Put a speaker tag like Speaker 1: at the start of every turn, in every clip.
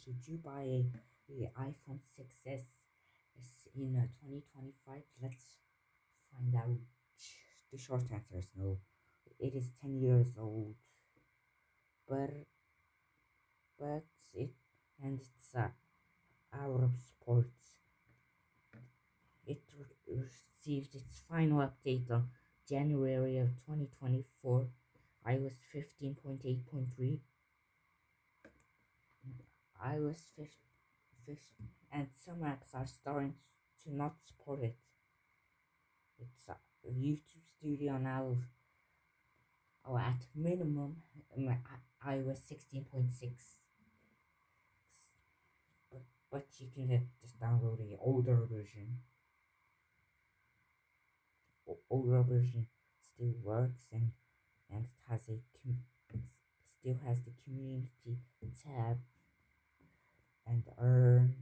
Speaker 1: should you buy a iPhone 6s in 2025? Let's find out. The short answer is no. It is 10 years old, but but it and it's out of sports. It received its final update on January of 2024, iOS 15.8.3, iOS 15, and some apps are starting to not support it. It's YouTube Studio now, at minimum, iOS 16.6, but you can just download a older version still works, and it has still has the community tab and earn.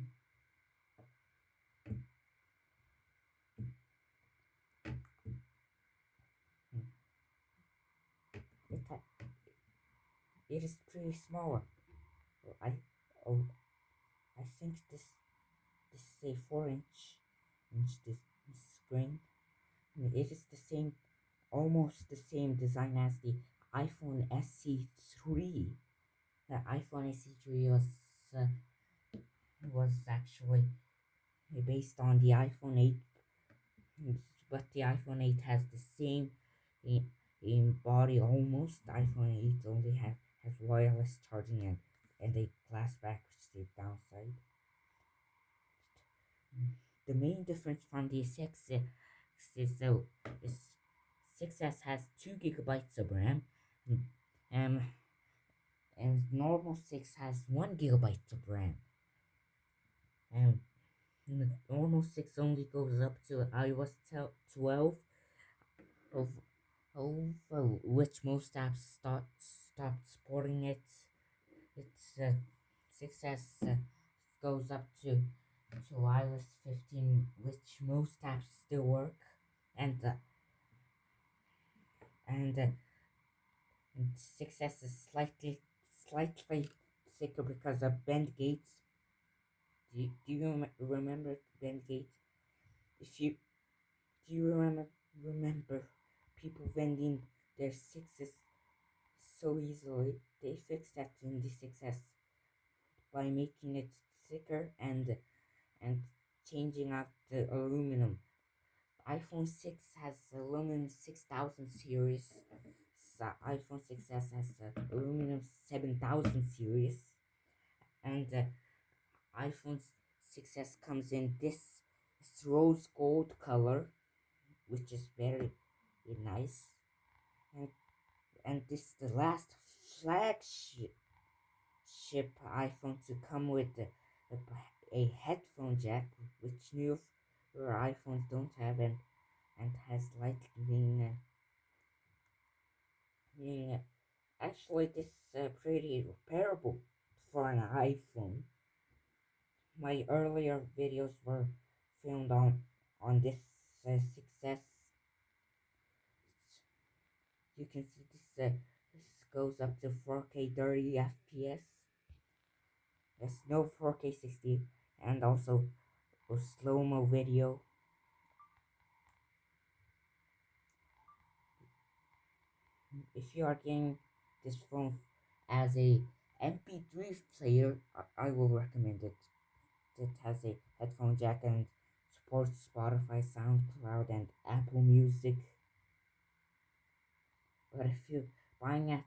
Speaker 1: It, it is pretty small. I oh I think this is a 4-inch this screen. It is the same, almost the same design as the iPhone SE3. The iPhone SE3 uh, was actually based on the iPhone 8, but the iPhone 8 has the same in body almost. The iPhone 8 only has wireless charging and a glass back, which is the downside. The main difference from the 6 is 6S has 2 gigabytes of RAM, um, and normal 6 has 1 gigabyte of RAM. Um, normal 6 only goes up to iOS 12, of, which most apps stopped supporting it. It's 6S goes up to iOS 15, which most apps still work, and and, uh, and 6S is slightly thicker because of bend gates. Do you remember bend gates? If you do you remember people bending their 6s so easily? They fixed that in the 6S by making it thicker and changing out the aluminum. iPhone 6 has aluminum 6000 series. So iPhone 6s has aluminum 7000 series, and iPhone 6s comes in this rose gold color, which is very nice, and this is the last flagship iPhone to come with a headphone jack, which newer iPhones don't have, and has lightning. Actually, this is pretty repairable for an iPhone. My earlier videos were filmed on this 6S. You can see this goes up to 4K 30 FPS. There's no 4K 60, and also a slow-mo video. If you are getting this phone as a MP3 player, I will recommend it. It has a headphone jack and supports Spotify, SoundCloud, and Apple Music. But if you're buying it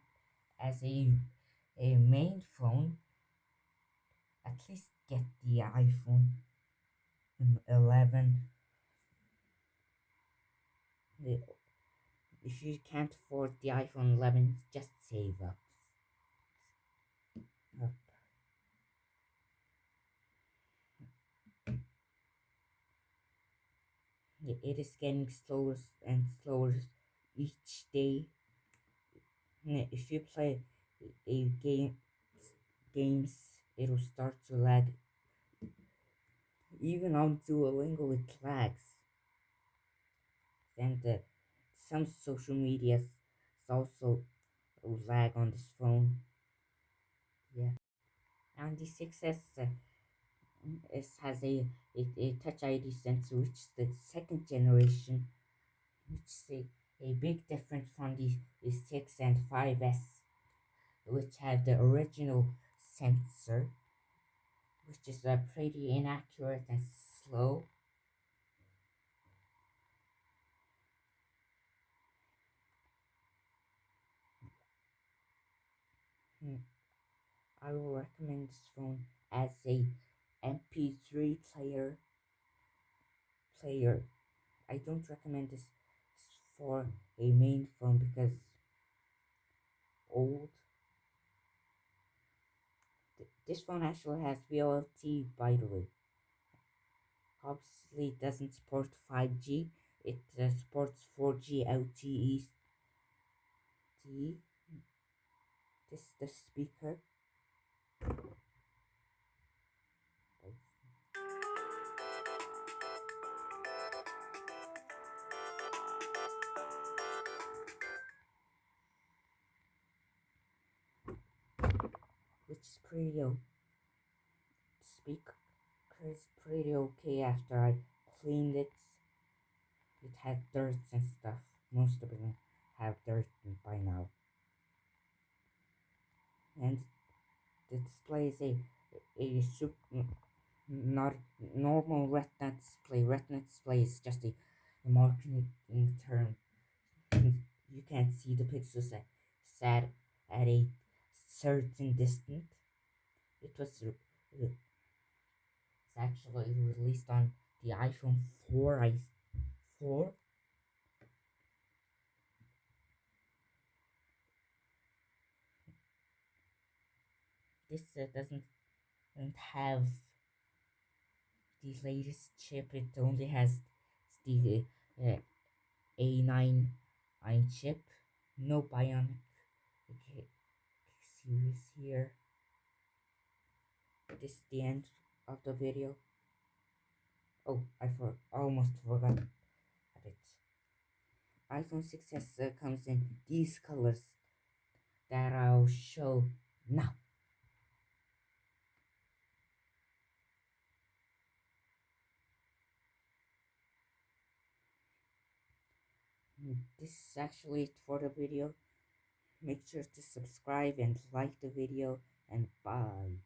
Speaker 1: as a main phone, at least get the iPhone 11. If you can't afford the iPhone 11, just save up. It is getting slower and slower each day. If you play a games, it'll start to lag. Even on Duolingo, it lags, and some social medias also lag on this phone. Yeah, And the 6S has a Touch ID sensor, which is the second generation, which is a big difference from the 6 and 5S, which have the original sensor, which is pretty inaccurate and slow. Hmm, I will recommend this phone as a MP3 player. I don't recommend this for a main phone because old. This phone actually has VoLTE, by the way. Obviously, it doesn't support 5G. It supports 4G LTE. This is the speaker, which is pretty speaker is pretty okay after I cleaned it. It had dirt and stuff. Most of them have dirt by now. And the display is a not normal retina display. Retina display is just a marketing term. You can't see the pixels set at a certain distance. It was it's actually released on the iPhone 4. 4. This doesn't have the latest chip. It only has the A9 chip. No bionic okay, series here. This is the end of the video. Oh, almost forgot it. iPhone 6s comes in these colors that I'll show now. This is actually it for the video. Make sure to subscribe and like the video, and bye.